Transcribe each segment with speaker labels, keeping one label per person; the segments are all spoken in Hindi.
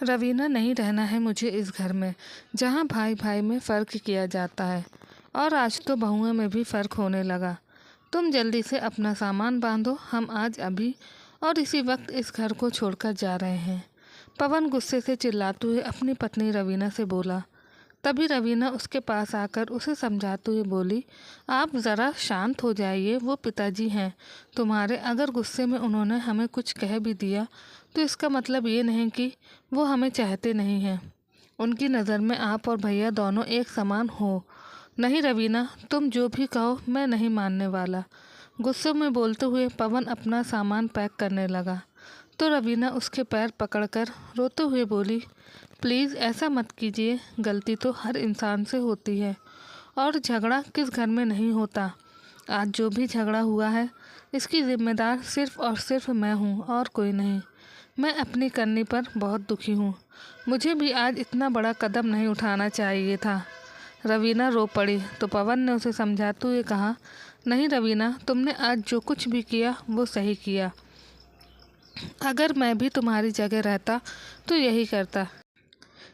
Speaker 1: रवीना, नहीं रहना है मुझे इस घर में जहाँ भाई भाई में फ़र्क किया जाता है। और आज तो बहुओं में भी फ़र्क होने लगा। तुम जल्दी से अपना सामान बांधो, हम आज अभी और इसी वक्त इस घर को छोड़कर जा रहे हैं। पवन गुस्से से चिल्लाते हुए अपनी पत्नी रवीना से बोला। तभी रवीना उसके पास आकर उसे समझाते हुए बोली, आप ज़रा शांत हो जाइए, वो पिताजी हैं तुम्हारे। अगर गुस्से में उन्होंने हमें कुछ कह भी दिया तो इसका मतलब ये नहीं कि वो हमें चाहते नहीं हैं। उनकी नज़र में आप और भैया दोनों एक समान हो। नहीं रवीना, तुम जो भी कहो मैं नहीं मानने वाला। गुस्से में बोलते हुए पवन अपना सामान पैक करने लगा तो रवीना उसके पैर पकड़कर रोते हुए बोली, प्लीज़ ऐसा मत कीजिए, गलती तो हर इंसान से होती है और झगड़ा किस घर में नहीं होता। आज जो भी झगड़ा हुआ है इसकी जिम्मेदार सिर्फ़ और सिर्फ मैं हूँ और कोई नहीं। मैं अपनी करनी पर बहुत दुखी हूँ। मुझे भी आज इतना बड़ा कदम नहीं उठाना चाहिए था। रवीना रो पड़ी तो पवन ने उसे समझाते हुए कहा, नहीं रवीना, तुमने आज जो कुछ भी किया वो सही किया। अगर मैं भी तुम्हारी जगह रहता तो यही करता।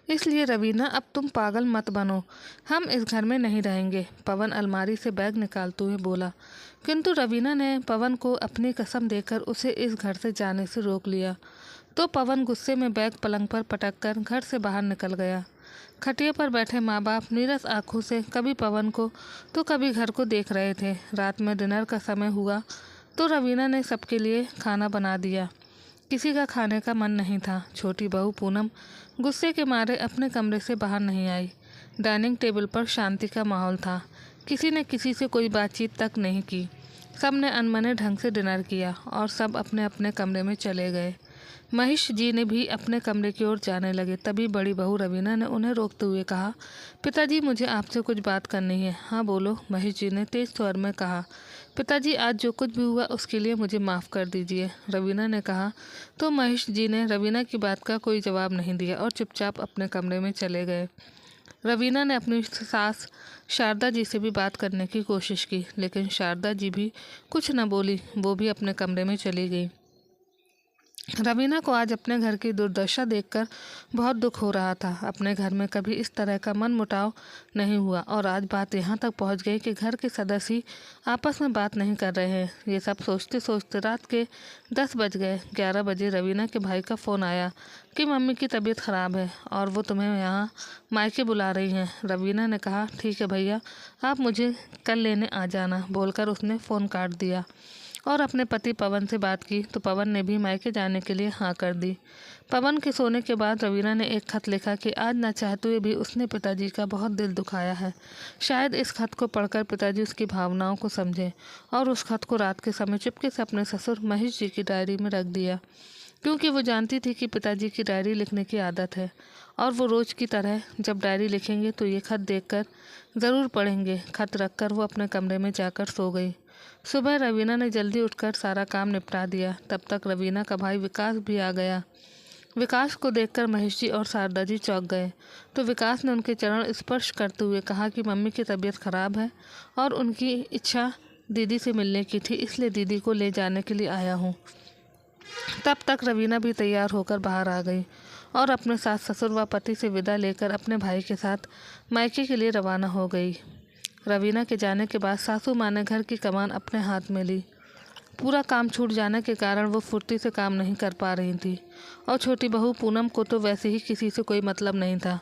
Speaker 1: इसलिए रवीना, अब तुम पागल मत बनो, हम इस घर में नहीं रहेंगे। पवन अलमारी से बैग निकालते हुए बोला। किंतु रवीना ने पवन को अपनी कसम देकर उसे इस घर से जाने से रोक लिया। तो पवन गुस्से में बैग पलंग पर पटक कर घर से बाहर निकल गया। खटिया पर बैठे माँ बाप नीरस आंखों से कभी पवन को तो कभी घर को देख रहे थे। रात में डिनर का समय हुआ तो रवीना ने सबके लिए खाना बना दिया। किसी का खाने का मन नहीं था। छोटी बहू पूनम गुस्से के मारे अपने कमरे से बाहर नहीं आई। डाइनिंग टेबल पर शांति का माहौल था। किसी ने किसी से कोई बातचीत तक नहीं की। सब ने अनमने ढंग से डिनर किया और सब अपने अपने कमरे में चले गए। महेश जी ने भी अपने कमरे की ओर जाने लगे। तभी बड़ी बहू रवीना ने उन्हें रोकते हुए कहा, पिताजी, मुझे आपसे कुछ बात करनी है। हाँ बोलो, महेश जी ने तेज स्वर में कहा। पिताजी, आज जो कुछ भी हुआ उसके लिए मुझे माफ़ कर दीजिए, रवीना ने कहा। तो महेश जी ने रवीना की बात का कोई जवाब नहीं दिया और चुपचाप अपने कमरे में चले गए। रवीना ने अपनी सास शारदा जी से भी बात करने की कोशिश की, लेकिन शारदा जी भी कुछ न बोली। वो भी अपने कमरे में चली गई। रवीना को आज अपने घर की दुर्दशा देखकर बहुत दुख हो रहा था। अपने घर में कभी इस तरह का मनमुटाव नहीं हुआ और आज बात यहाँ तक पहुँच गई कि घर के सदस्य ही आपस में बात नहीं कर रहे हैं। ये सब सोचते सोचते रात के 10 बज गए। 11 बजे रवीना के भाई का फ़ोन आया कि मम्मी की तबीयत ख़राब है और वो तुम्हें यहाँ मायके बुला रही हैं। रवीना ने कहा, ठीक है भैया, आप मुझे कल लेने आ जाना, बोलकर उसने फ़ोन काट दिया और अपने पति पवन से बात की तो पवन ने भी मायके जाने के लिए हाँ कर दी। पवन के सोने के बाद रवीना ने एक खत लिखा कि आज न चाहते हुए भी उसने पिताजी का बहुत दिल दुखाया है। शायद इस खत को पढ़कर पिताजी उसकी भावनाओं को समझें और उस खत को रात के समय चुपके से अपने ससुर महेश जी की डायरी में रख दिया, क्योंकि वो जानती थी कि पिताजी की डायरी लिखने की आदत है और वो रोज़ की तरह जब डायरी लिखेंगे तो ये खत देखकर ज़रूर पढ़ेंगे। खत रखकर वो अपने कमरे में जाकर सो गई। सुबह रवीना ने जल्दी उठकर सारा काम निपटा दिया। तब तक रवीना का भाई विकास भी आ गया। विकास को देखकर महेश जी और शारदा जी चौंक गए तो विकास ने उनके चरण स्पर्श करते हुए कहा कि मम्मी की तबीयत खराब है और उनकी इच्छा दीदी से मिलने की थी, इसलिए दीदी को ले जाने के लिए आया हूँ। तब तक रवीना भी तैयार होकर बाहर आ गई और अपने सास ससुर व पति से विदा लेकर अपने भाई के साथ मायके के लिए रवाना हो गई। रवीना के जाने के बाद सासू माँ ने घर की कमान अपने हाथ में ली। पूरा काम छूट जाने के कारण वो फुर्ती से काम नहीं कर पा रही थी और छोटी बहू पूनम को तो वैसे ही किसी से कोई मतलब नहीं था।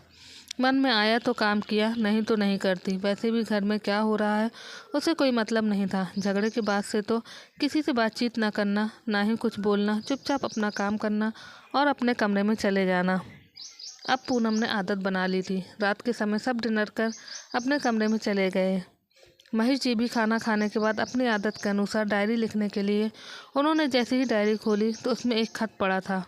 Speaker 1: मन में आया तो काम किया, नहीं तो नहीं करती। वैसे भी घर में क्या हो रहा है उसे कोई मतलब नहीं था। झगड़े के बाद से तो किसी से बातचीत ना करना, ना ही कुछ बोलना, चुपचाप अपना काम करना और अपने कमरे में चले जाना अब पूनम ने आदत बना ली थी। रात के समय सब डिनर कर अपने कमरे में चले गए। महेश जी भी खाना खाने के बाद अपनी आदत के अनुसार डायरी लिखने के लिए उन्होंने जैसे ही डायरी खोली तो उसमें एक खत पड़ा था।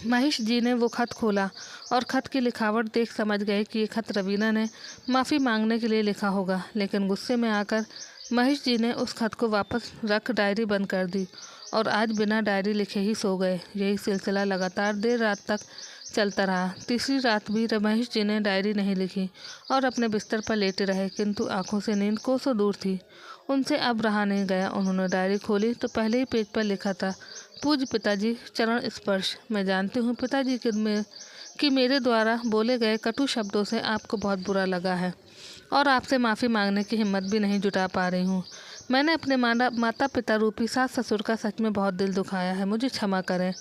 Speaker 1: महेश जी ने वो खत खोला और खत की लिखावट देख समझ गए कि ये खत रवीना ने माफ़ी मांगने के लिए लिखा होगा। लेकिन गुस्से में आकर महेश जी ने उस खत को वापस रख डायरी बंद कर दी और आज बिना डायरी लिखे ही सो गए। यही सिलसिला लगातार देर रात तक चलता रहा। तीसरी रात भी महेश जी ने डायरी नहीं लिखी और अपने बिस्तर पर लेटे रहे, किंतु आंखों से नींद कोसों दूर थी। उनसे अब रहा नहीं गया। उन्होंने डायरी खोली तो पहले ही पेज पर लिखा था, पूज्य पिताजी, चरण स्पर्श। मैं जानती हूँ पिताजी कि मेरे द्वारा बोले गए कटु शब्दों से आपको बहुत बुरा लगा है और आपसे माफ़ी मांगने की हिम्मत भी नहीं जुटा पा रही हूँ। मैंने अपने माता पिता रूपी सास ससुर का सच में बहुत दिल दुखाया है, मुझे क्षमा करें।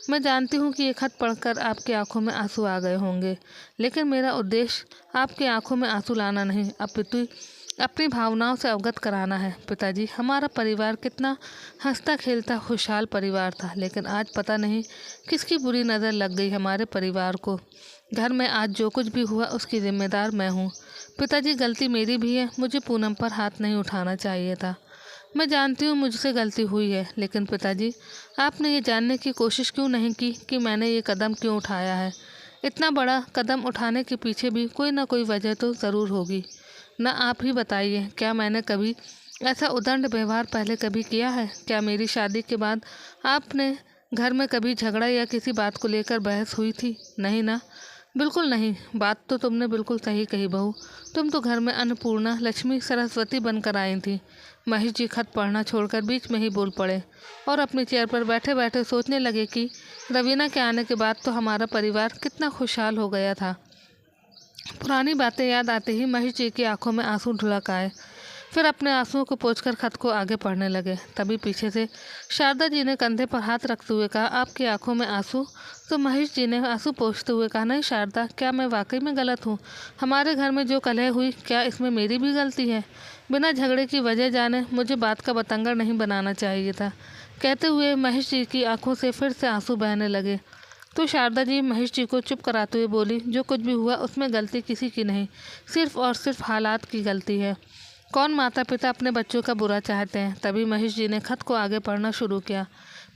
Speaker 1: मैं जानती हूँ कि ये खत पढ़कर आपकी आंखों में आंसू आ गए होंगे, लेकिन मेरा उद्देश्य आपकी आंखों में आंसू लाना नहीं, अपितु अपनी भावनाओं से अवगत कराना है। पिताजी, हमारा परिवार कितना हंसता खेलता खुशहाल परिवार था, लेकिन आज पता नहीं किसकी बुरी नज़र लग गई हमारे परिवार को। घर में आज जो कुछ भी हुआ उसकी जिम्मेदार मैं हूँ। पिताजी, गलती मेरी भी है, मुझे पूनम पर हाथ नहीं उठाना चाहिए था। मैं जानती हूँ मुझसे गलती हुई है, लेकिन पिताजी, आपने ये जानने की कोशिश क्यों नहीं की कि मैंने ये कदम क्यों उठाया है? इतना बड़ा कदम उठाने के पीछे भी कोई ना कोई वजह तो ज़रूर होगी ना। आप ही बताइए, क्या मैंने कभी ऐसा उदंड व्यवहार पहले कभी किया है? क्या मेरी शादी के बाद आपने घर में कभी झगड़ा या किसी बात को लेकर बहस हुई थी? नहीं ना, बिल्कुल नहीं। बात तो तुमने बिल्कुल सही कही बहू। तुम तो घर में अन्नपूर्णा, लक्ष्मी, सरस्वती बनकर आई थी। महेश जी खत पढ़ना छोड़कर बीच में ही बोल पड़े और अपनी चेयर पर बैठे बैठे सोचने लगे कि रवीना के आने के बाद तो हमारा परिवार कितना खुशहाल हो गया था। पुरानी बातें याद आते ही महेश जी की आंखों में आंसू ढुलक आए। फिर अपने आंसुओं को पोंछकर खत को आगे पढ़ने लगे। तभी पीछे से शारदा जी ने कंधे पर हाथ रखते हुए कहा, आपकी आंखों में आंसू? तो महेश जी ने आंसू पोंछते हुए कहा, नहीं शारदा, क्या मैं वाकई में गलत हूँ? हमारे घर में जो कलह हुई, क्या इसमें मेरी भी गलती है? बिना झगड़े की वजह जाने मुझे बात का बतंगड़ नहीं बनाना चाहिए था। कहते हुए महेश जी की आंखों से फिर से आंसू बहने लगे। तो शारदा जी महेश जी को चुप कराते हुए बोली, जो कुछ भी हुआ उसमें गलती किसी की नहीं, सिर्फ और सिर्फ हालात की गलती है। कौन माता पिता अपने बच्चों का बुरा चाहते हैं? तभी महेश जी ने खत को आगे पढ़ना शुरू किया।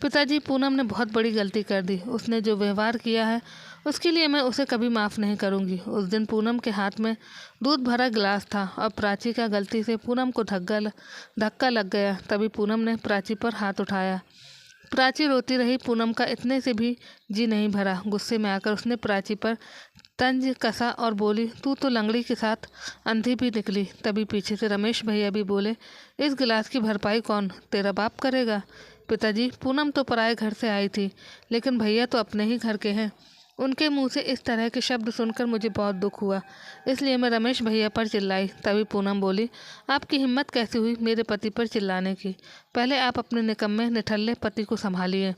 Speaker 1: पिताजी, पूनम ने बहुत बड़ी गलती कर दी। उसने जो व्यवहार किया है उसके लिए मैं उसे कभी माफ़ नहीं करूंगी। उस दिन पूनम के हाथ में दूध भरा गिलास था और प्राची का गलती से पूनम को धक्का लग गया। तभी पूनम ने प्राची पर हाथ उठाया। प्राची रोती रही। पूनम का इतने से भी जी नहीं भरा। गुस्से में आकर उसने प्राची पर तंज कसा और बोली, तू तो लंगड़ी के साथ अंधी भी निकली। तभी पीछे से रमेश भैया भी बोले, इस गिलास की भरपाई कौन, तेरा बाप करेगा? पिताजी, पूनम तो पराए घर से आई थी, लेकिन भैया तो अपने ही घर के हैं। उनके मुंह से इस तरह के शब्द सुनकर मुझे बहुत दुख हुआ, इसलिए मैं रमेश भैया पर चिल्लाई। तभी पूनम बोली, आपकी हिम्मत कैसी हुई मेरे पति पर चिल्लाने की? पहले आप अपने निकम्मे निठल्ले पति को संभालिए,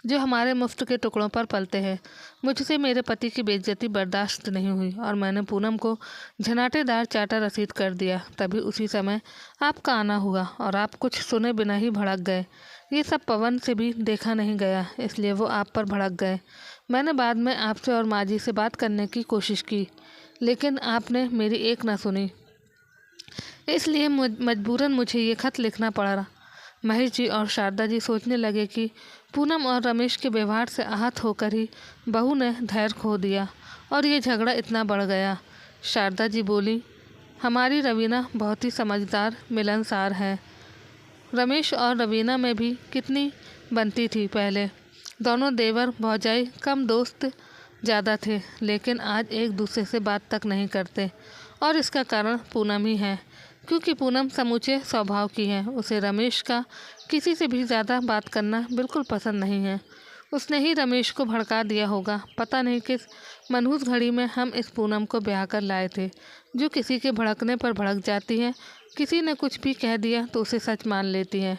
Speaker 1: जो हमारे मुफ्त के टुकड़ों पर पलते हैं। मुझसे मेरे पति की बेइज्जती बर्दाश्त नहीं हुई और मैंने पूनम को झनाटेदार चाटा रसीद कर दिया। तभी उसी समय आपका आना हुआ और आप कुछ सुने बिना ही भड़क गए। ये सब पवन से भी देखा नहीं गया, इसलिए वो आप पर भड़क गए। मैंने बाद में आपसे और माँ जी से बात करने की कोशिश की, लेकिन आपने मेरी एक न सुनी, इसलिए मजबूरन मुझे ये खत लिखना पड़ा। महेश जी और शारदा जी सोचने लगे कि पूनम और रमेश के व्यवहार से आहत होकर ही बहू ने धैर्य खो दिया और ये झगड़ा इतना बढ़ गया। शारदा जी बोली, हमारी रवीना बहुत ही समझदार मिलनसार है। रमेश और रवीना में भी कितनी बनती थी पहले। दोनों देवर भौजाई कम दोस्त ज़्यादा थे, लेकिन आज एक दूसरे से बात तक नहीं करते और इसका कारण पूनम ही है, क्योंकि पूनम समूचे स्वभाव की है। उसे रमेश का किसी से भी ज़्यादा बात करना बिल्कुल पसंद नहीं है। उसने ही रमेश को भड़का दिया होगा। पता नहीं किस मनहूस घड़ी में हम इस पूनम को ब्याह कर लाए थे, जो किसी के भड़कने पर भड़क जाती है। किसी ने कुछ भी कह दिया तो उसे सच मान लेती है।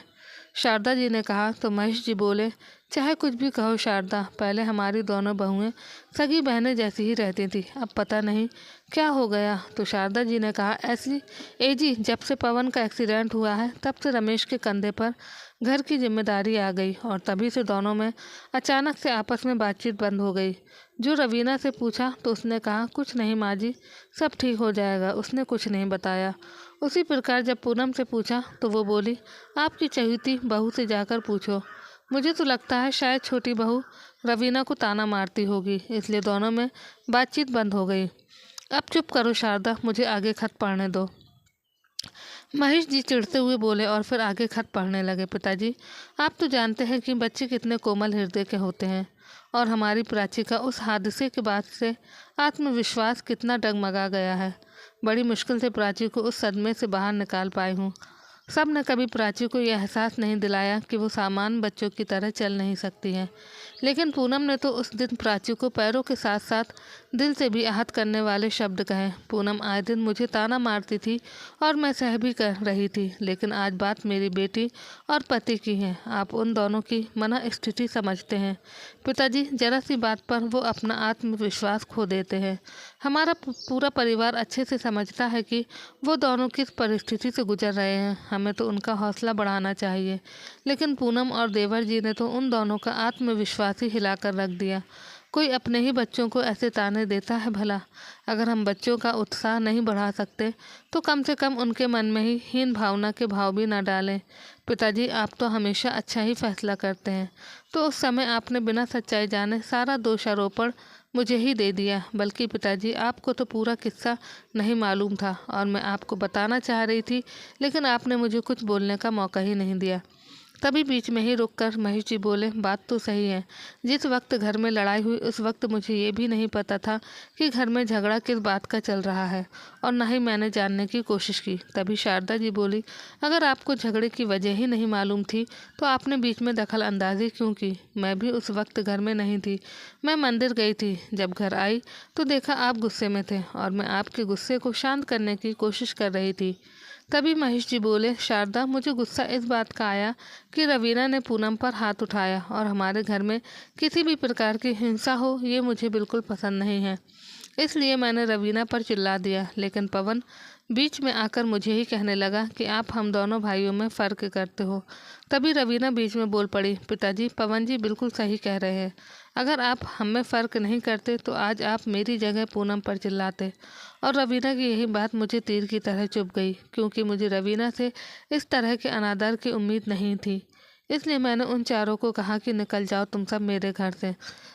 Speaker 1: शारदा जी ने कहा तो महेश जी बोले, चाहे कुछ भी कहो शारदा, पहले हमारी दोनों बहुएं सगी बहनें जैसी ही रहती थी, अब पता नहीं क्या हो गया। तो शारदा जी ने कहा, ऐसी एजी, जब से पवन का एक्सीडेंट हुआ है तब से रमेश के कंधे पर घर की जिम्मेदारी आ गई और तभी से दोनों में अचानक से आपस में बातचीत बंद हो गई। जो रवीना से पूछा तो उसने कहा, कुछ नहीं माँ जी, सब ठीक हो जाएगा। उसने कुछ नहीं बताया। उसी प्रकार जब पूनम से पूछा तो वो बोली, आपकी चहेती बहू से जाकर पूछो। मुझे तो लगता है शायद छोटी बहू रवीना को ताना मारती होगी, इसलिए दोनों में बातचीत बंद हो गई। अब चुप करो शारदा, मुझे आगे खत पढ़ने दो। महेश जी चिढ़ते हुए बोले और फिर आगे खत पढ़ने लगे। पिताजी, आप तो जानते हैं कि बच्चे कितने कोमल हृदय के होते हैं और हमारी प्राची का उस हादसे के बाद से आत्मविश्वास कितना डगमगा गया है। बड़ी मुश्किल से प्राची को उस सदमे से बाहर निकाल पाई हूँ। सब ने कभी प्राची को यह एहसास नहीं दिलाया कि वो सामान्य बच्चों की तरह चल नहीं सकती है, लेकिन पूनम ने तो उस दिन प्राची को पैरों के साथ साथ दिल से भी आहत करने वाले शब्द कहे। पूनम आए दिन मुझे ताना मारती थी और मैं सह भी कर रही थी, लेकिन आज बात मेरी बेटी और पति की है। आप उन दोनों की मना स्थिति समझते हैं। पिताजी, जरा सी बात पर वो अपना आत्मविश्वास खो देते हैं। हमारा पूरा परिवार अच्छे से समझता है कि वो दोनों किस परिस्थिति से गुजर रहे हैं। हमें तो उनका हौसला बढ़ाना चाहिए, लेकिन पूनम और देवर जी ने तो उन दोनों का आत्मविश्वास ही हिलाकर रख दिया। कोई अपने ही बच्चों को ऐसे ताने देता है भला? अगर हम बच्चों का उत्साह नहीं बढ़ा सकते तो कम से कम उनके मन में ही हीन भावना के भाव भी न डालें। पिताजी, आप तो हमेशा अच्छा ही फैसला करते हैं, तो उस समय आपने बिना सच्चाई जाने सारा दोषारोपण मुझे ही दे दिया। बल्कि पिताजी, आपको तो पूरा किस्सा नहीं मालूम था और मैं आपको बताना चाह रही थी, लेकिन आपने मुझे कुछ बोलने का मौका ही नहीं दिया। तभी बीच में ही रुककर महेश जी बोले, बात तो सही है। जिस वक्त घर में लड़ाई हुई उस वक्त मुझे ये भी नहीं पता था कि घर में झगड़ा किस बात का चल रहा है, और न ही मैंने जानने की कोशिश की। तभी शारदा जी बोली, अगर आपको झगड़े की वजह ही नहीं मालूम थी तो आपने बीच में दखल अंदाजी क्यों की? मैं भी उस वक्त घर में नहीं थी, मैं मंदिर गई थी। जब घर आई तो देखा आप गुस्से में थे और मैं आपके गुस्से को शांत करने की कोशिश कर रही थी। तभी महेश जी बोले, शारदा, मुझे गुस्सा इस बात का आया कि रवीना ने पूनम पर हाथ उठाया, और हमारे घर में किसी भी प्रकार की हिंसा हो ये मुझे बिल्कुल पसंद नहीं है। इसलिए मैंने रवीना पर चिल्ला दिया। लेकिन पवन बीच में आकर मुझे ही कहने लगा कि आप हम दोनों भाइयों में फ़र्क करते हो। तभी रवीना बीच में बोल पड़ी, पिताजी, पवन जी बिल्कुल सही कह रहे हैं। अगर आप हम में फ़र्क नहीं करते तो आज आप मेरी जगह पूनम पर चिल्लाते। और रवीना की यही बात मुझे तीर की तरह चुभ गई, क्योंकि मुझे रवीना से इस तरह के अनादर की उम्मीद नहीं थी। इसलिए मैंने उन चारों को कहा कि निकल जाओ तुम सब मेरे घर से।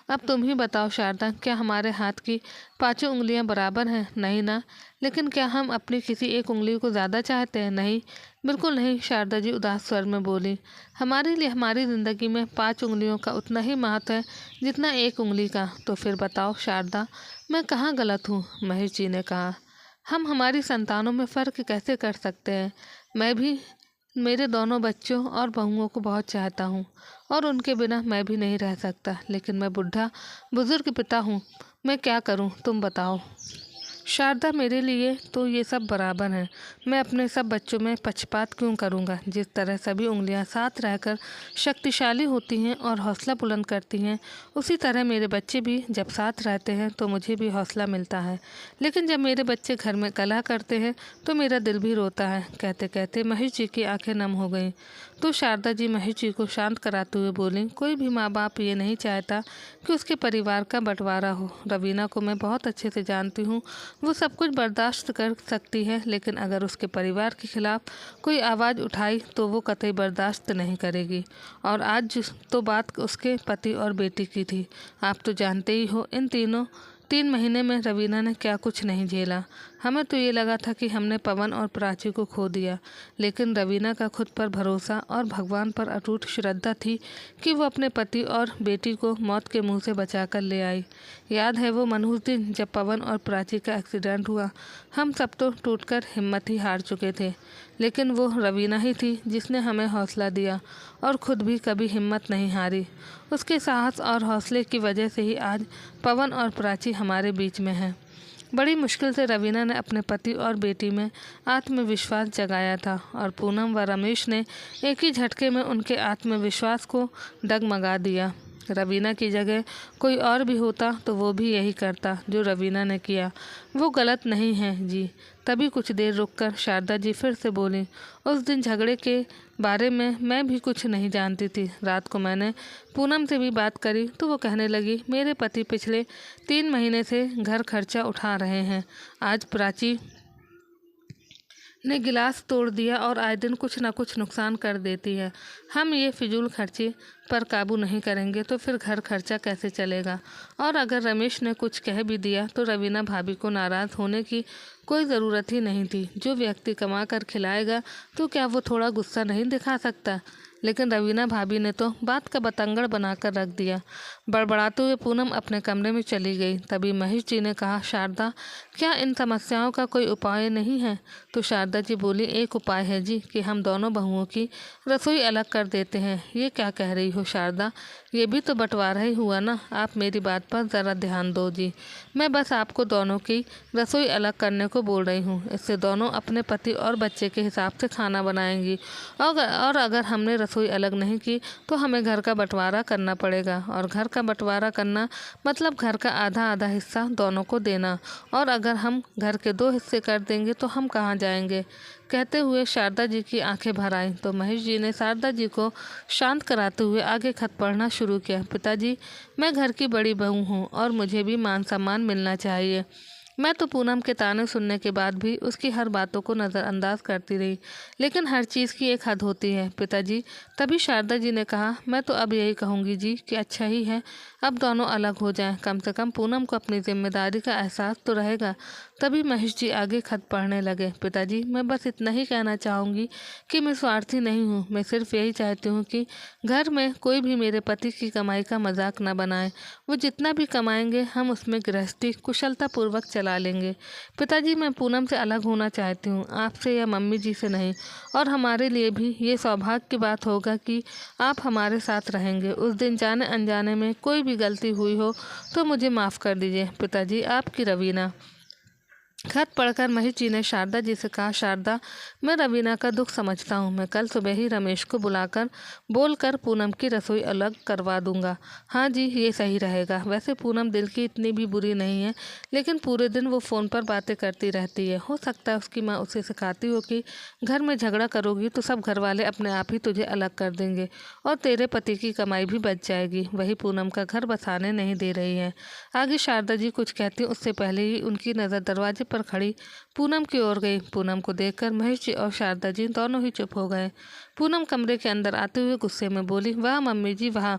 Speaker 1: अब तुम ही बताओ शारदा, क्या हमारे हाथ की पांचों उंगलियां बराबर हैं? नहीं ना। लेकिन क्या हम अपनी किसी एक उंगली को ज़्यादा चाहते हैं? नहीं, बिल्कुल नहीं। शारदा जी उदास स्वर में बोली, हमारे लिए हमारी ज़िंदगी में 5 उंगलियों का उतना ही महत्व है जितना एक उंगली का। तो फिर बताओ शारदा, मैं कहाँ गलत हूँ? महेश जी ने कहा, हम हमारी संतानों में फ़र्क कैसे कर सकते हैं? मैं भी मेरे दोनों बच्चों और बहुओं को बहुत चाहता हूँ, और उनके बिना मैं भी नहीं रह सकता। लेकिन मैं बुढ़ा बुजुर्ग पिता हूँ, मैं क्या करूँ तुम बताओ। शारदा, मेरे लिए तो ये सब बराबर हैं। मैं अपने सब बच्चों में पक्षपात क्यों करूँगा? जिस तरह सभी उंगलियां साथ रहकर शक्तिशाली होती हैं और हौसला बुलंद करती हैं, उसी तरह मेरे बच्चे भी जब साथ रहते हैं तो मुझे भी हौसला मिलता है। लेकिन जब मेरे बच्चे घर में कलह करते हैं तो मेरा दिल भी रोता है। कहते कहते महेश जी की आंखें नम हो गईं। तो शारदा जी महेश जी को शांत कराते हुए बोली, कोई भी माँ बाप ये नहीं चाहता कि उसके परिवार का बंटवारा हो। रवीना को मैं बहुत अच्छे से जानती हूँ, वो सब कुछ बर्दाश्त कर सकती है, लेकिन अगर उसके परिवार के खिलाफ कोई आवाज़ उठाई तो वो कतई बर्दाश्त नहीं करेगी। और आज तो बात उसके पति और बेटी की थी। आप तो जानते ही हो, इन 3 महीने में रवीना ने क्या कुछ नहीं झेला। हमें तो ये लगा था कि हमने पवन और प्राची को खो दिया, लेकिन रवीना का खुद पर भरोसा और भगवान पर अटूट श्रद्धा थी कि वो अपने पति और बेटी को मौत के मुंह से बचाकर ले आई। याद है वो मनहूस दिन जब पवन और प्राची का एक्सीडेंट हुआ? हम सब तो टूटकर हिम्मत ही हार चुके थे, लेकिन वो रवीना ही थी जिसने हमें हौसला दिया और खुद भी कभी हिम्मत नहीं हारी। उसके साहस और हौसले की वजह से ही आज पवन और प्राची हमारे बीच में हैं। बड़ी मुश्किल से रवीना ने अपने पति और बेटी में आत्मविश्वास जगाया था, और पूनम व रमेश ने एक ही झटके में उनके आत्मविश्वास को डगमगा दिया। रवीना की जगह कोई और भी होता तो वो भी यही करता जो रवीना ने किया। वो गलत नहीं है जी। तभी कुछ देर रुककर शारदा जी फिर से बोली, उस दिन झगड़े के बारे में मैं भी कुछ नहीं जानती थी। रात को मैंने पूनम से भी बात करी तो वो कहने लगी, मेरे पति पिछले 3 महीने से घर खर्चा उठा रहे हैं। आज प्राची ने गिलास तोड़ दिया और आए दिन कुछ ना कुछ नुकसान कर देती है। हम ये फिजूल खर्ची पर काबू नहीं करेंगे तो फिर घर खर्चा कैसे चलेगा? और अगर रमेश ने कुछ कह भी दिया तो रवीना भाभी को नाराज़ होने की कोई ज़रूरत ही नहीं थी। जो व्यक्ति कमा कर खिलाएगा तो क्या वो थोड़ा गुस्सा नहीं दिखा सकता? लेकिन रवीना भाभी ने तो बात का बतंगड़ बनाकर रख दिया। बड़बड़ाते हुए पूनम अपने कमरे में चली गई। तभी महेश जी ने कहा, शारदा, क्या इन समस्याओं का कोई उपाय नहीं है? तो शारदा जी बोली, एक उपाय है जी, कि हम दोनों बहुओं की रसोई अलग कर देते हैं। ये क्या कह रही हो शारदा? ये भी तो बंटवारा ही हुआ ना। आप मेरी बात पर ज़रा ध्यान दो जी। मैं बस आपको दोनों की रसोई अलग करने को बोल रही हूँ। इससे दोनों अपने पति और बच्चे के हिसाब से खाना बनाएंगी। और अगर हमने रसोई अलग नहीं की तो हमें घर का बंटवारा करना पड़ेगा। और घर का बंटवारा करना मतलब घर का आधा आधा हिस्सा दोनों को देना। और अगर हम घर के 2 हिस्से कर देंगे तो हम कहाँ जाएंगे? कहते हुए शारदा जी की आंखें भर आईं। तो महेश जी ने शारदा जी को शांत कराते हुए आगे खत पढ़ना शुरू किया। पिताजी, मैं घर की बड़ी बहू हूँ और मुझे भी मान सम्मान मिलना चाहिए। मैं तो पूनम के ताने सुनने के बाद भी उसकी हर बातों को नज़रअंदाज करती रही, लेकिन हर चीज़ की एक हद होती है पिताजी। तभी शारदा जी ने कहा, मैं तो अब यही कहूँगी जी कि अच्छा ही है अब दोनों अलग हो जाएं। कम से कम पूनम को अपनी जिम्मेदारी का एहसास तो रहेगा। तभी महेश जी आगे खत पढ़ने लगे। पिताजी, मैं बस इतना ही कहना चाहूँगी कि मैं स्वार्थी नहीं हूँ। मैं सिर्फ यही चाहती हूँ कि घर में कोई भी मेरे पति की कमाई का मजाक न बनाए। वो जितना भी कमाएंगे हम उसमें गृहस्थी कुशलतापूर्वक चला लेंगे। पिताजी, मैं पूनम से अलग होना चाहती हूँ, आपसे या मम्मी जी से नहीं। और हमारे लिए भी ये सौभाग्य की बात होगा कि आप हमारे साथ रहेंगे। उस दिन जाने अनजाने में कोई भी गलती हुई हो तो मुझे माफ़ कर दीजिए। पिताजी, आपकी रवीना। खत पढ़कर महेश जी ने शारदा जी से कहा, शारदा, मैं रवीना का दुख समझता हूँ। मैं कल सुबह ही रमेश को बुलाकर बोलकर पूनम की रसोई अलग करवा दूंगा। हाँ जी, ये सही रहेगा। वैसे पूनम दिल की इतनी भी बुरी नहीं है, लेकिन पूरे दिन वो फ़ोन पर बातें करती रहती है। हो सकता है उसकी माँ उसे सिखाती हो कि घर में झगड़ा करोगी तो सब घर वाले अपने आप ही तुझे अलग कर देंगे और तेरे पति की कमाई भी बच जाएगी। वही पूनम का घर बसाने नहीं दे रही है। आगे शारदा जी कुछ कहती उससे पहले ही उनकी नज़र दरवाजे पर खड़ी पूनम की ओर गई। पूनम को देखकर महेश जी और शारदा जी दोनों ही चुप हो गए। पूनम कमरे के अंदर आते हुए गुस्से में बोली, वाह मम्मी जी वाह,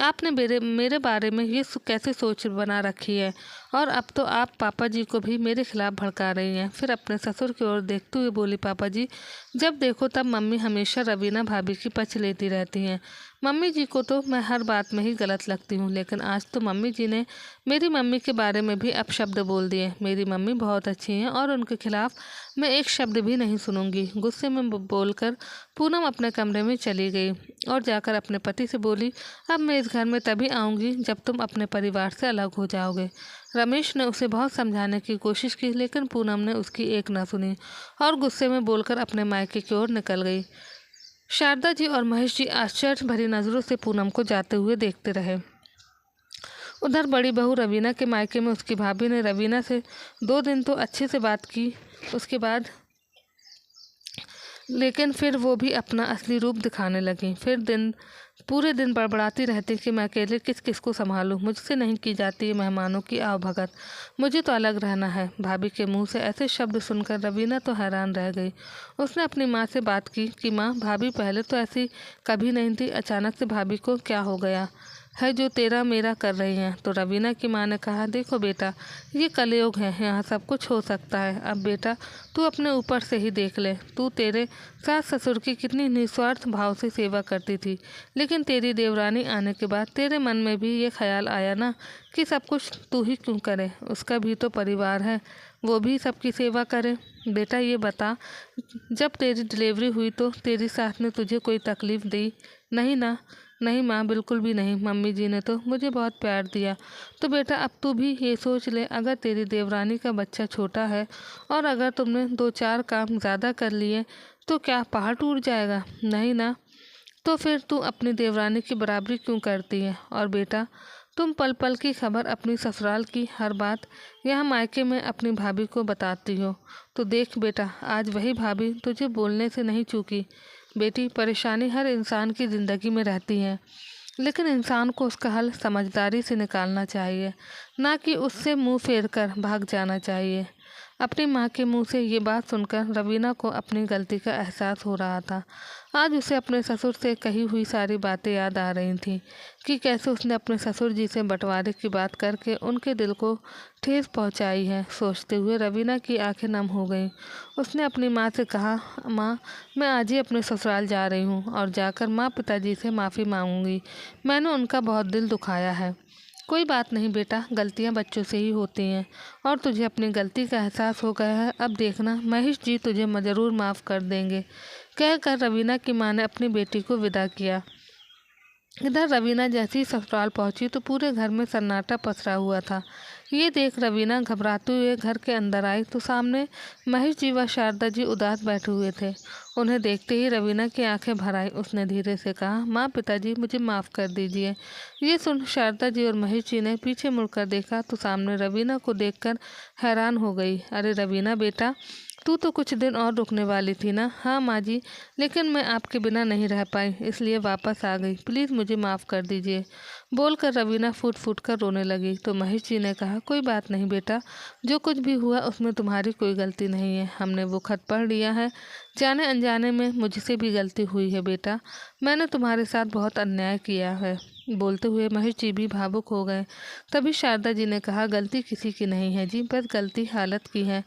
Speaker 1: आपने मेरे बारे में ये कैसे सोच बना रखी है? और अब तो आप पापा जी को भी मेरे खिलाफ भड़का रही हैं। फिर अपने ससुर की ओर देखते हुए बोली, पापा जी, जब देखो तब मम्मी हमेशा रवीना भाभी की पक्ष लेती रहती हैं। मम्मी जी को तो मैं हर बात में ही गलत लगती हूँ, लेकिन आज तो मम्मी जी ने मेरी मम्मी के बारे में भी अपशब्द बोल दिए। मेरी मम्मी बहुत अच्छी हैं और उनके खिलाफ मैं एक शब्द भी नहीं सुनूंगी। गुस्से में बोलकर पूनम अपने कमरे में चली गई और जाकर अपने पति से बोली, अब मैं इस घर में तभी आऊँगी जब तुम अपने परिवार से अलग हो जाओगे। रमेश ने उसे बहुत समझाने की कोशिश की, लेकिन पूनम ने उसकी एक न सुनी और गुस्से में बोलकर अपने मायके की ओर निकल गई। शारदा जी और महेश जी आश्चर्य भरी नज़रों से पूनम को जाते हुए देखते रहे। उधर बड़ी बहू रवीना के मायके में उसकी भाभी ने रवीना से 2 दिन तो अच्छे से बात की, उसके बाद लेकिन फिर वो भी अपना असली रूप दिखाने लगी। फिर पूरे दिन बड़बड़ाती रहती कि मैं अकेले किस किस को संभालूं, मुझसे नहीं की जाती मेहमानों की आवभगत, मुझे तो अलग रहना है। भाभी के मुंह से ऐसे शब्द सुनकर रवीना तो हैरान रह गई। उसने अपनी माँ से बात की कि माँ, भाभी पहले तो ऐसी कभी नहीं थी, अचानक से भाभी को क्या हो गया है जो तेरा मेरा कर रही हैं? तो रवीना की माँ ने कहा, देखो बेटा, ये कलयुग है, यहाँ सब कुछ हो सकता है। अब बेटा तू अपने ऊपर से ही देख ले। तू तेरे सास ससुर की कितनी निस्वार्थ भाव से सेवा करती थी, लेकिन तेरी देवरानी आने के बाद तेरे मन में भी ये ख्याल आया ना कि सब कुछ तू ही क्यों करे? उसका भी तो परिवार है, वो भी सबकी सेवा करे। बेटा ये बता, जब तेरी डिलीवरी हुई तो तेरी सास ने तुझे कोई तकलीफ़ दी? नहीं ना? नहीं माँ, बिल्कुल भी नहीं। मम्मी जी ने तो मुझे बहुत प्यार दिया। तो बेटा अब तू भी ये सोच ले, अगर तेरी देवरानी का बच्चा छोटा है और अगर तुमने 2-4 काम ज़्यादा कर लिए तो क्या पहाड़ टूट जाएगा? नहीं ना? तो फिर तू अपनी देवरानी की बराबरी क्यों करती है? और बेटा तुम पल पल की खबर अपनी ससुराल की हर बात यहाँ मायके में अपनी भाभी को बताती हो। तो देख बेटा, आज वही भाभी तुझे बोलने से नहीं चूकी। बेटी, परेशानी हर इंसान की ज़िंदगी में रहती है, लेकिन इंसान को उसका हल समझदारी से निकालना चाहिए, ना कि उससे मुंह फेर कर भाग जाना चाहिए। अपनी माँ के मुंह से ये बात सुनकर रवीना को अपनी गलती का एहसास हो रहा था। आज उसे अपने ससुर से कही हुई सारी बातें याद आ रही थीं कि कैसे उसने अपने ससुर जी से बंटवारे की बात करके उनके दिल को ठेस पहुंचाई है। सोचते हुए रवीना की आंखें नम हो गईं। उसने अपनी माँ से कहा, माँ, मैं आज ही अपने ससुराल जा रही हूँ और जाकर माँ पिताजी से माफ़ी मांगूंगी। मैंने उनका बहुत दिल दुखाया है। कोई बात नहीं बेटा, गलतियां बच्चों से ही होती हैं और तुझे अपनी गलती का एहसास हो गया है। अब देखना, महेश जी तुझे ज़रूर माफ़ कर देंगे, कहकर रवीना की माँ ने अपनी बेटी को विदा किया। इधर रवीना जैसे ही ससुराल पहुंची तो पूरे घर में सन्नाटा पसरा हुआ था। ये देख रवीना घबराते हुए घर के अंदर आई तो सामने महेश जी व शारदा जी उदास बैठे हुए थे। उन्हें देखते ही रवीना की आंखें भर आई। उसने धीरे से कहा, माँ, पिताजी, मुझे माफ़ कर दीजिए। ये सुन शारदा जी और महेश जी ने पीछे मुड़कर देखा तो सामने रवीना को देखकर हैरान हो गई। अरे रवीना बेटा, तू तो कुछ दिन और रुकने वाली थी ना। हाँ माँ जी, लेकिन मैं आपके बिना नहीं रह पाई, इसलिए वापस आ गई। प्लीज़ मुझे माफ़ कर दीजिए, बोलकर रवीना फूट फूट कर रोने लगी। तो महेश जी ने कहा, कोई बात नहीं बेटा, जो कुछ भी हुआ उसमें तुम्हारी कोई गलती नहीं है। हमने वो खत पढ़ लिया है, जाने अनजाने में मुझसे भी गलती हुई है बेटा। मैंने तुम्हारे साथ बहुत अन्याय किया है। बोलते हुए महेश जी भी भावुक हो गए। तभी शारदा जी ने कहा, गलती किसी की नहीं है जी, बस गलती हालत की है।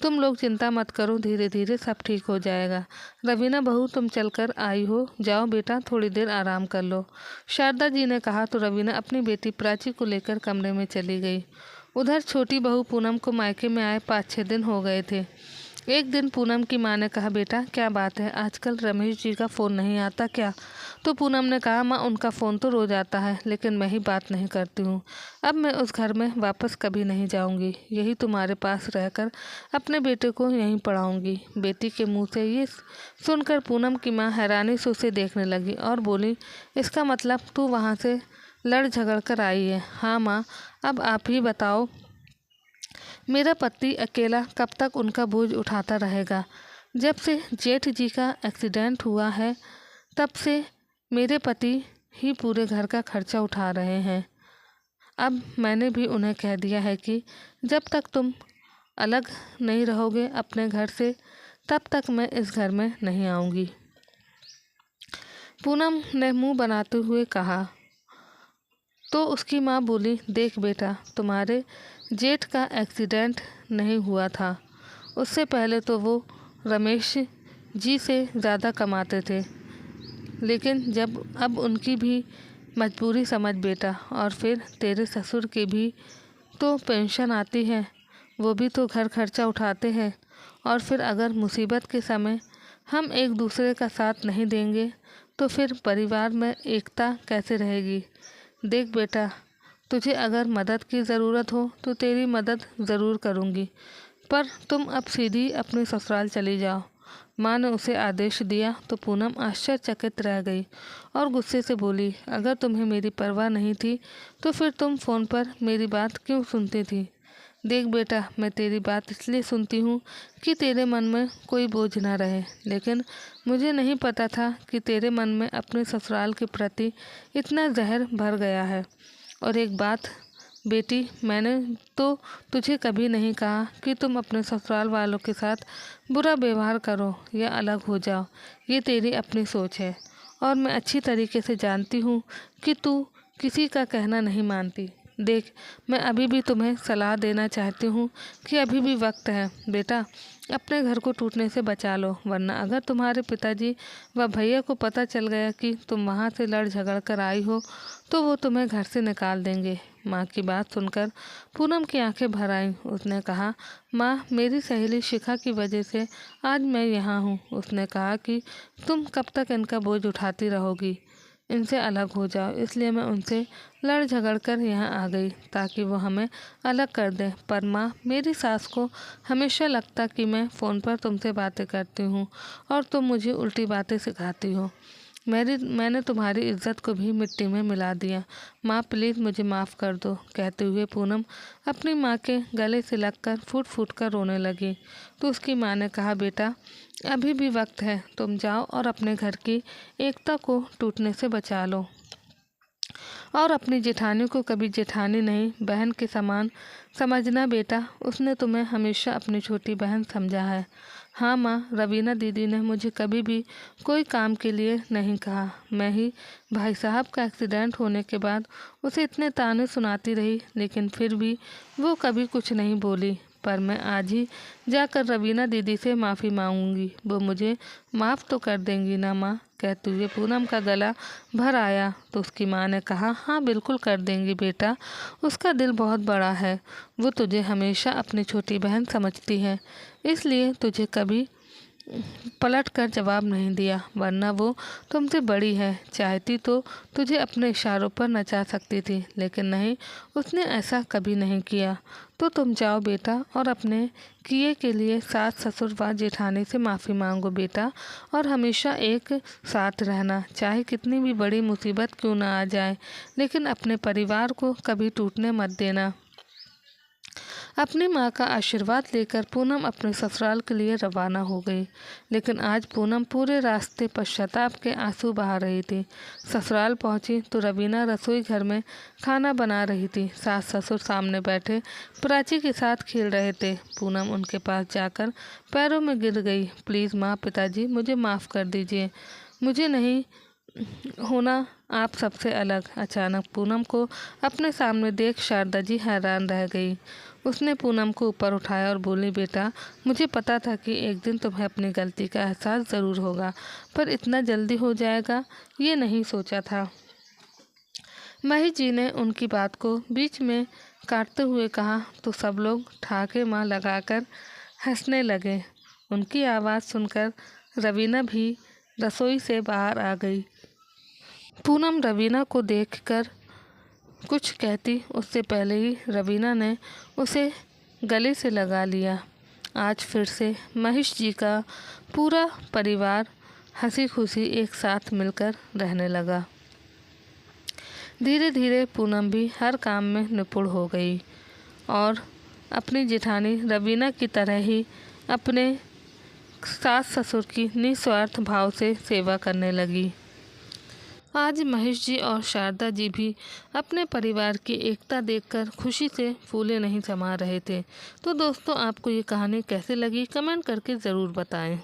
Speaker 1: तुम लोग चिंता मत करो, धीरे धीरे सब ठीक हो जाएगा। रवीना बहू, तुम चलकर आई हो, जाओ बेटा, थोड़ी देर आराम कर लो, शारदा जी ने कहा। तो रवीना अपनी बेटी प्राची को लेकर कमरे में चली गई। उधर छोटी बहू पूनम को मायके में आए 5-6 दिन हो गए थे। एक दिन पूनम की माँ ने कहा, बेटा क्या बात है, आजकल रमेश जी का फ़ोन नहीं आता क्या? तो पूनम ने कहा, माँ, उनका फ़ोन तो रोज़ आता है, लेकिन मैं ही बात नहीं करती हूँ। अब मैं उस घर में वापस कभी नहीं जाऊँगी, यही तुम्हारे पास रहकर अपने बेटे को यहीं पढ़ाऊँगी। बेटी के मुँह से ये सुनकर पूनम की माँ हैरानी से उसे देखने लगी और बोली, इसका मतलब तू वहाँ से लड़ झगड़ कर आई है? हाँ माँ, अब आप ही बताओ, मेरा पति अकेला कब तक उनका बोझ उठाता रहेगा? जब से जेठ जी का एक्सीडेंट हुआ है तब से मेरे पति ही पूरे घर का खर्चा उठा रहे हैं। अब मैंने भी उन्हें कह दिया है कि जब तक तुम अलग नहीं रहोगे अपने घर से, तब तक मैं इस घर में नहीं आऊँगी। पूनम ने मुंह बनाते हुए कहा। तो उसकी माँ बोली, देख बेटा, तुम्हारे जेठ का एक्सीडेंट नहीं हुआ था, उससे पहले तो वो रमेश जी से ज़्यादा कमाते थे, लेकिन जब अब उनकी भी मजबूरी समझ बेटा, और फिर तेरे ससुर की भी तो पेंशन आती है, वो भी तो घर खर्चा उठाते हैं, और फिर अगर मुसीबत के समय हम एक दूसरे का साथ नहीं देंगे तो फिर परिवार में एकता कैसे रहेगी? देख बेटा, तुझे अगर मदद की ज़रूरत हो तो तेरी मदद ज़रूर करूँगी, पर तुम अब सीधी अपने ससुराल चली जाओ। माँ ने उसे आदेश दिया तो पूनम आश्चर्यचकित रह गई और गुस्से से बोली, अगर तुम्हें मेरी परवाह नहीं थी तो फिर तुम फ़ोन पर मेरी बात क्यों सुनती थी? देख बेटा, मैं तेरी बात इसलिए सुनती हूँ कि तेरे मन में कोई बोझ ना रहे, लेकिन मुझे नहीं पता था कि तेरे मन में अपने ससुराल के प्रति इतना जहर भर गया है। और एक बात बेटी, मैंने तो तुझे कभी नहीं कहा कि तुम अपने ससुराल वालों के साथ बुरा व्यवहार करो या अलग हो जाओ। ये तेरी अपनी सोच है और मैं अच्छी तरीके से जानती हूँ कि तू किसी का कहना नहीं मानती। देख, मैं अभी भी तुम्हें सलाह देना चाहती हूँ कि अभी भी वक्त है बेटा, अपने घर को टूटने से बचा लो, वरना अगर तुम्हारे पिताजी व भैया को पता चल गया कि तुम वहाँ से लड़ झगड़ कर आई हो तो वो तुम्हें घर से निकाल देंगे। माँ की बात सुनकर पूनम की आंखें भर आईं। उसने कहा, माँ, मेरी सहेली शिखा की वजह से आज मैं यहाँ हूँ। उसने कहा कि तुम कब तक इनका बोझ उठाती रहोगी, इनसे अलग हो जाओ, इसलिए मैं उनसे लड़ झगड़ कर यहाँ आ गई ताकि वो हमें अलग कर दें। पर माँ, मेरी सास को हमेशा लगता कि मैं फ़ोन पर तुमसे बातें करती हूँ और तुम मुझे उल्टी बातें सिखाती हो। मैंने तुम्हारी इज्जत को भी मिट्टी में मिला दिया। माँ, प्लीज़ मुझे माफ़ कर दो, कहते हुए पूनम अपनी माँ के गले से लगकर फूट फूट कर रोने लगी। तो उसकी माँ ने कहा, बेटा, अभी भी वक्त है, तुम जाओ और अपने घर की एकता को टूटने से बचा लो। और अपनी जेठानी को कभी जेठानी नहीं बहन के समान समझना बेटा। उसने तुम्हें हमेशा अपनी छोटी बहन समझा है। हाँ माँ, रवीना दीदी ने मुझे कभी भी कोई काम के लिए नहीं कहा। मैं ही भाई साहब का एक्सीडेंट होने के बाद उसे इतने ताने सुनाती रही, लेकिन फिर भी वो कभी कुछ नहीं बोली। पर मैं आज ही जाकर रवीना दीदी से माफ़ी मांगूंगी। वो मुझे माफ़ तो कर देंगी ना माँ? कहते हुए पूनम का गला भर आया तो उसकी माँ ने कहा, हाँ बिल्कुल कर देंगी बेटा, उसका दिल बहुत बड़ा है। वो तुझे हमेशा अपनी छोटी बहन समझती है, इसलिए तुझे कभी पलट कर जवाब नहीं दिया, वरना वो तुमसे बड़ी है, चाहती तो तुझे अपने इशारों पर नचा सकती थी, लेकिन नहीं, उसने ऐसा कभी नहीं किया। तो तुम जाओ बेटा और अपने किए के लिए सास ससुर व जेठानी से माफ़ी मांगो बेटा, और हमेशा एक साथ रहना, चाहे कितनी भी बड़ी मुसीबत क्यों ना आ जाए, लेकिन अपने परिवार को कभी टूटने मत देना। अपनी माँ का आशीर्वाद लेकर पूनम अपने ससुराल के लिए रवाना हो गई, लेकिन आज पूनम पूरे रास्ते पश्चाताप के आंसू बहा रही थी। ससुराल पहुंची तो रवीना रसोई घर में खाना बना रही थी। सास ससुर सामने बैठे प्राची के साथ खेल रहे थे। पूनम उनके पास जाकर पैरों में गिर गई। प्लीज़ माँ, पिताजी मुझे माफ़ कर दीजिए, मुझे नहीं होना आप सबसे अलग। अचानक पूनम को अपने सामने देख शारदा जी हैरान रह गई। उसने पूनम को ऊपर उठाया और बोली, बेटा मुझे पता था कि एक दिन तुम्हें अपनी गलती का एहसास ज़रूर होगा, पर इतना जल्दी हो जाएगा ये नहीं सोचा था। महेश जी ने उनकी बात को बीच में काटते हुए कहा तो सब लोग ठाके माँ लगाकर हंसने लगे। उनकी आवाज़ सुनकर रवीना भी रसोई से बाहर आ गई। पूनम रवीना को देखकर कुछ कहती उससे पहले ही रवीना ने उसे गले से लगा लिया। आज फिर से महेश जी का पूरा परिवार हंसी खुशी एक साथ मिलकर रहने लगा। धीरे धीरे पूनम भी हर काम में निपुण हो गई और अपनी जेठानी रवीना की तरह ही अपने सास ससुर की निस्वार्थ भाव से सेवा करने लगी। आज महेश जी और शारदा जी भी अपने परिवार की एकता देखकर खुशी से फूले नहीं समा रहे थे। तो दोस्तों, आपको ये कहानी कैसे लगी कमेंट करके ज़रूर बताएं।